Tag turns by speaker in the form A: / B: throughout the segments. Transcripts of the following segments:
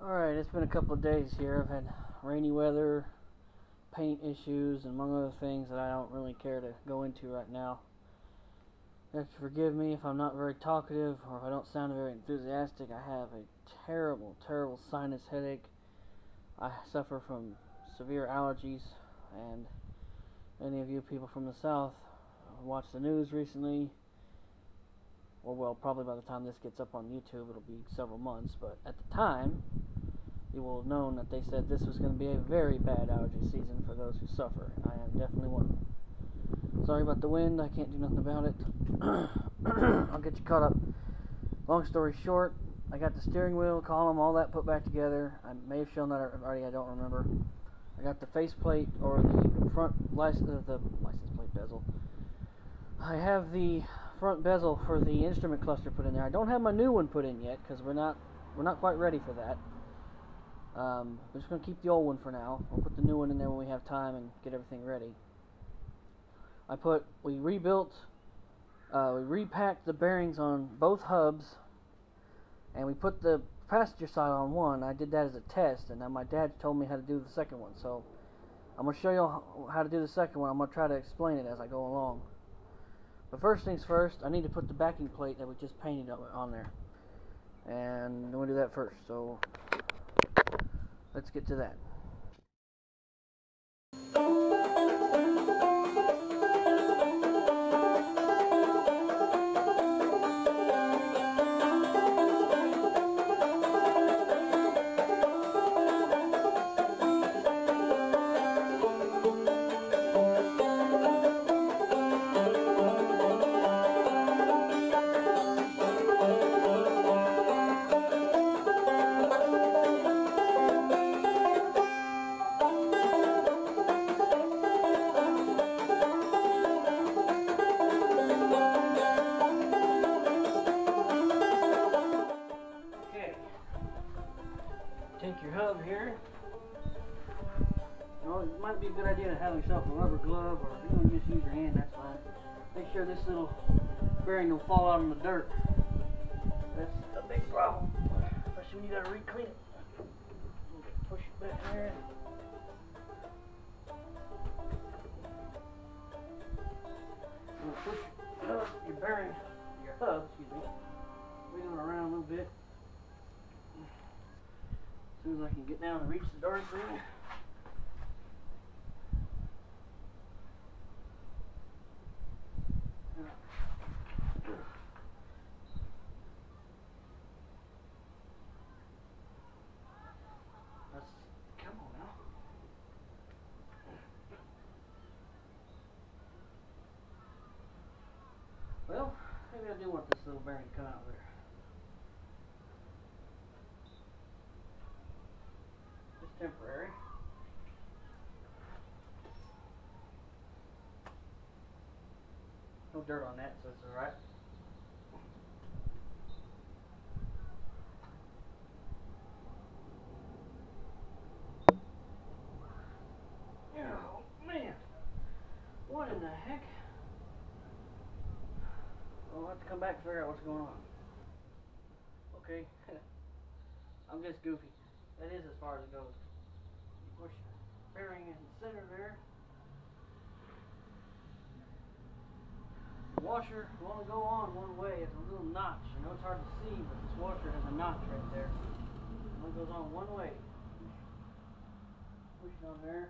A: Alright, it's been a couple of days here. I've had rainy weather, paint issues, and among other things that I don't really care to go into right now. You have to forgive me if I'm not very talkative or if I don't sound very enthusiastic. I have a terrible, terrible sinus headache. I suffer from severe allergies, and any of you people from the South watched the news recently, or well, probably by the time this gets up on YouTube it'll be several months, but at the time you will have known that they said this was going to be a very bad allergy season for those who suffer. I am definitely one of them. Sorry about the wind, I can't do nothing about it. I'll get you caught up. Long story short, I got the steering wheel, column, all that put back together. I may have shown that already, I don't remember. I got the faceplate or the front license plate bezel. I have the front bezel for the instrument cluster put in there. I don't have my new one put in yet because we're not quite ready for that. We're just going to keep the old one for now. We'll put the new one in there when we have time and get everything ready. We repacked the bearings on both hubs, and we put the passenger side on one. I did that as a test, and now my dad told me how to do the second one. So I'm going to show you how to do the second one. I'm going to try to explain it as I go along. But first things first, I need to put the backing plate that we just painted on there. And I'm going to do that first. So let's get to that. Take your hub here. Well, it might be a good idea to have yourself a rubber glove, or if you want to just use your hand, that's fine. Make sure this little bearing don't fall out in the dirt. That's a big problem, especially when you got to re-clean it. Push it back there. I'm going to push your bearing, your hub, excuse me, wiggle it around a little bit. As soon as I can get down and reach the darn thing. Come on now. Well, maybe I do want this little bearing to come out there. Just temporary. No dirt on that, so it's alright. Oh man, what in the heck? I'll have to come back and figure out what's going on. Okay, I'm just goofy. That is as far as it goes. You push the bearing in the center there. The washer will only go on one way. It's a little notch. I know it's hard to see, but this washer has a notch right there. It only goes on one way. Push it on there.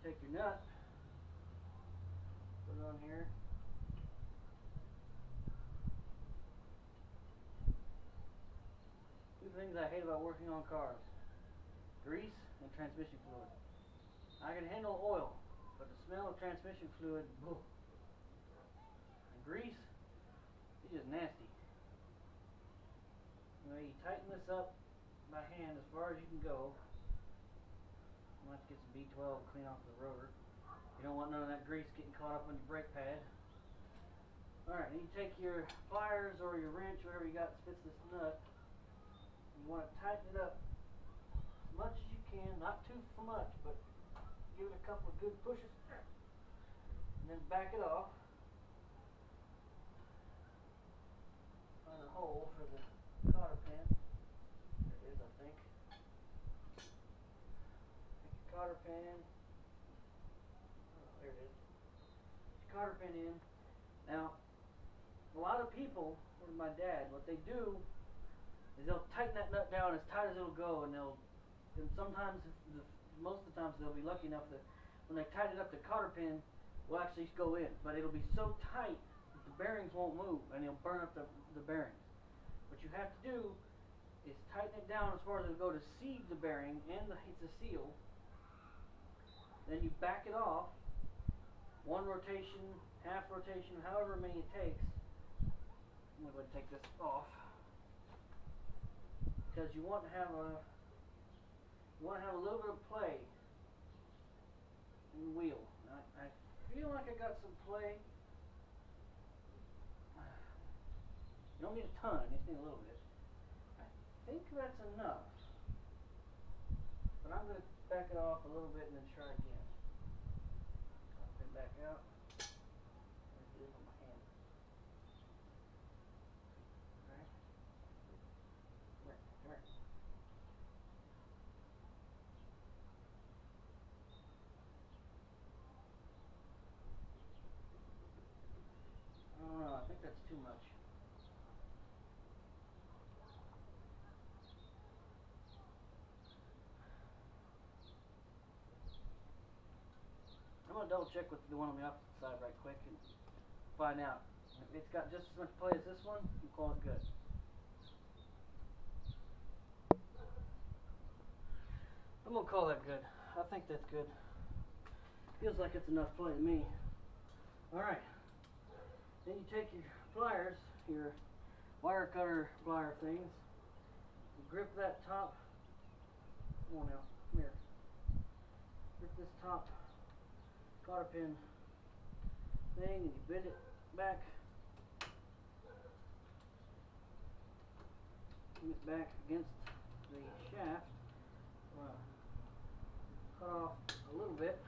A: Take your nut. Put it on here. Two things I hate about working on cars: grease and transmission fluid. I can handle oil, but the smell of transmission fluid, ugh. And grease is just nasty. Anyway, you tighten this up by hand as far as you can go. I'm going to have to get some B12 and clean off the rotor. You don't want none of that grease getting caught up on your brake pad. Alright, then you take your pliers or your wrench, whatever you got that fits this nut. You want to tighten it up as much as you can, not too much, but give it a couple of good pushes, and then back it off. Find a hole for the cotter pin. There it is, I pin. Oh, there it is. Cotter pin in. Now, a lot of people, like my dad, what they do is they'll tighten that nut down as tight as it'll go, and sometimes, most of the times, they'll be lucky enough that when they tighten it up, the cotter pin will actually go in, but it'll be so tight that the bearings won't move, and it'll burn up the bearings. What you have to do is tighten it down as far as it'll go to seed the bearing, and it's a seal. Then you back it off, one rotation, half rotation, however many it takes. I'm going to go ahead and take this off, because you want to have a little bit of play in the wheel. I feel like I got some play. You don't need a ton, you just need a little bit. I think that's enough, but I'm going to back it off a little bit and then try again. Pop it back out. Let's do it with my hand. Alright. Come here. I don't know, I think that's too much. I'm going to double check with the one on the opposite side right quick and find out. If it's got just as much play as this one, you call it good. I'm going to call that good. I think that's good. Feels like it's enough play to me. Alright. Then you take your pliers, your wire cutter plier things, you grip that top. Come on now, come here. Grip this top cotter pin thing and you bend it back. Bring it back against the shaft. Cut off a little bit.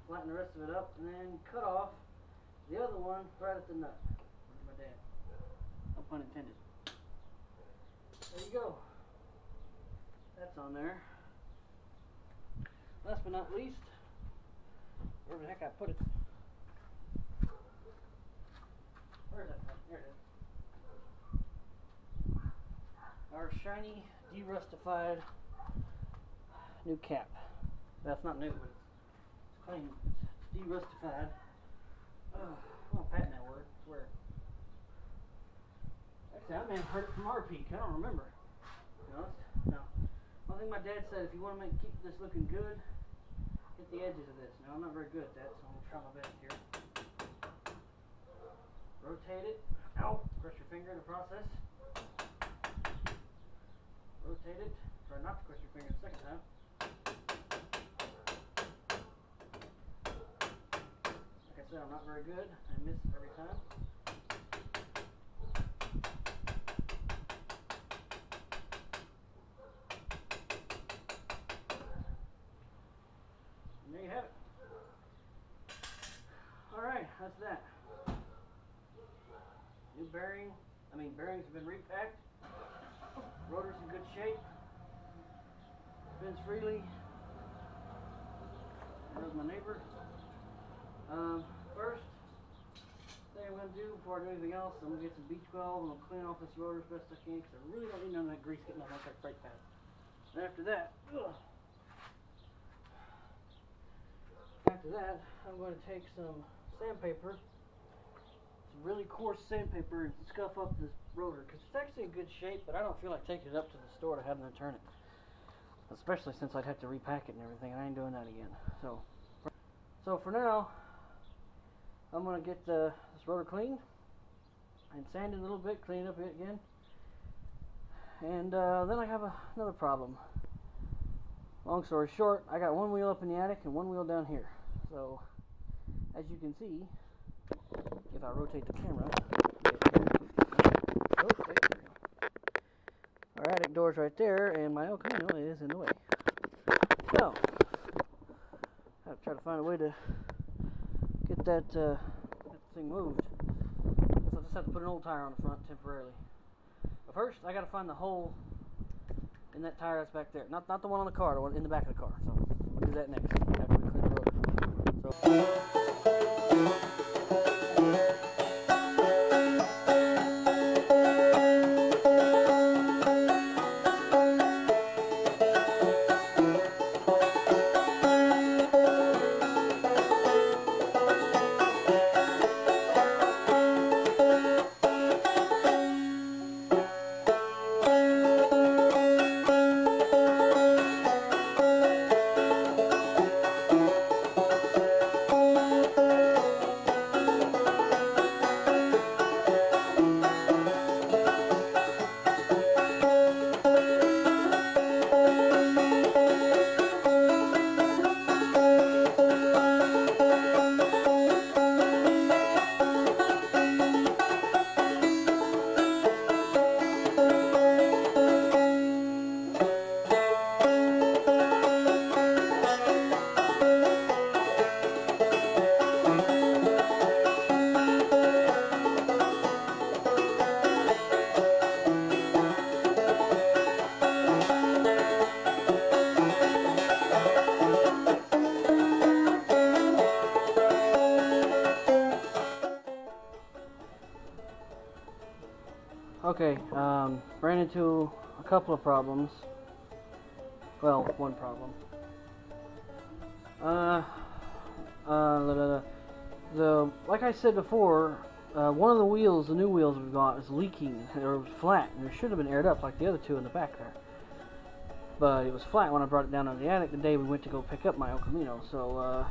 A: Flatten the rest of it up and then cut off the other one right at the nut. Where's my dad? No pun intended. There you go. That's on there. Last but not least, where the heck I put it? Where is it? There it is. Our shiny, de-rustified new cap. That's not new, but it's clean. It's de-rustified. I won't patent that word, I swear. Actually, I may have heard it from Rpeeks. I don't remember. To be honest. No. One thing my dad said, if you want to keep this looking good, hit the edges of this. Now, I'm not very good at that, so I'm going to try my best here. Rotate it. Ow! Crush your finger in the process. Rotate it. Try not to crush your finger the second time. Like I said, I'm not very good. I miss every time. And there you have it. Alright, that's that. New bearings have been repacked. Rotor's in good shape. Spins freely. There's my neighbor. First thing I'm going to do before I do anything else, I'm going to get some B12 and I'll clean off this rotor as best I can because I really don't need none of that grease getting on like that brake pad. And after that, I'm going to take some sandpaper, some really coarse sandpaper, and scuff up this rotor because it's actually in good shape, but I don't feel like taking it up to the store to have them return it. Especially since I'd have to repack it and everything, and I ain't doing that again. So for now, I'm going to get this rotor cleaned and sanded a little bit, clean it up again. And then I have another problem. Long story short, I got one wheel up in the attic and one wheel down here. So, as you can see, if I rotate the camera, our attic door's right there, and my El Camino is in the way. So, I have to try to find a way to get that thing moved. So I'll just have to put an old tire on the front temporarily. But first, I gotta find the hole in that tire that's back there. Not the one on the car, the one in the back of the car. So we'll do that next after we clean the rotor. So. Okay, ran into a couple of problems. Well, one problem. Like I said before, one of the wheels, the new wheels we've got, is leaking. It was flat, and it should have been aired up like the other two in the back there. But it was flat when I brought it down to the attic the day we went to go pick up my El Camino. So,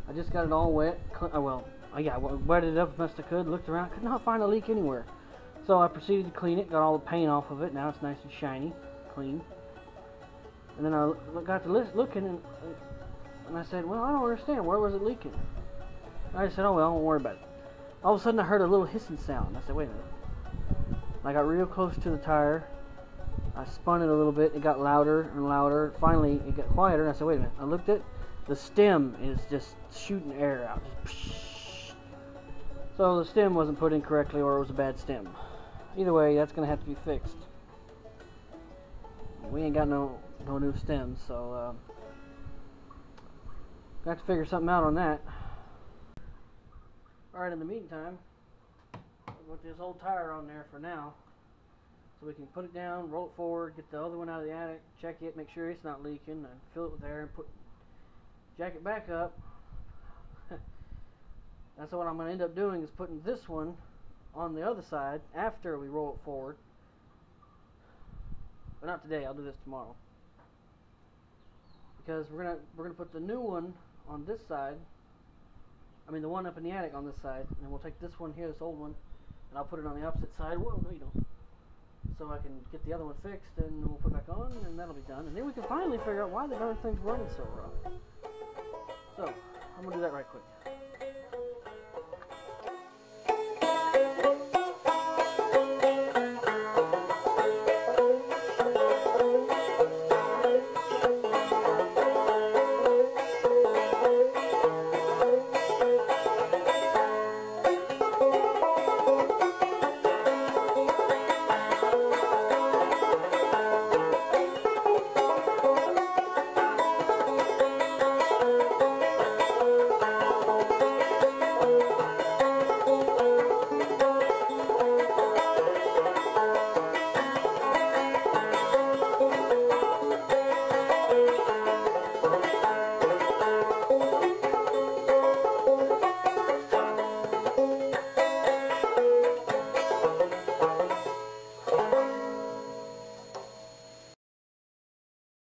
A: I just got it all wet. I wetted it up as best I could, looked around, could not find a leak anywhere. So I proceeded to clean it, got all the paint off of it. Now it's nice and shiny, clean. And then I got to looking, and I said, well, I don't understand. Where was it leaking? And I said, oh, well, don't worry about it. All of a sudden, I heard a little hissing sound. I said, wait a minute. I got real close to the tire. I spun it a little bit. It got louder and louder. Finally, it got quieter, and I said, wait a minute. I looked at the stem is just shooting air out. Just so the stem wasn't put in correctly, or it was a bad stem. Either way, that's going to have to be fixed. We ain't got no new stems, so got to figure something out on that. Alright, in the meantime, we'll put this old tire on there for now, so we can put it down, roll it forward, get the other one out of the attic, check it, make sure it's not leaking, and fill it with air, and jack it back up. That's what I'm going to end up doing, is putting this one on the other side after we roll it forward. But not today, I'll do this tomorrow. Because we're gonna put the new one on this side. I mean the one up in the attic on this side, and we'll take this one here, this old one, and I'll put it on the opposite side. Whoa, no you don't. So I can get the other one fixed, and we'll put it back on, and that'll be done. And then we can finally figure out why the darn thing's running so rough. So I'm gonna do that right quick.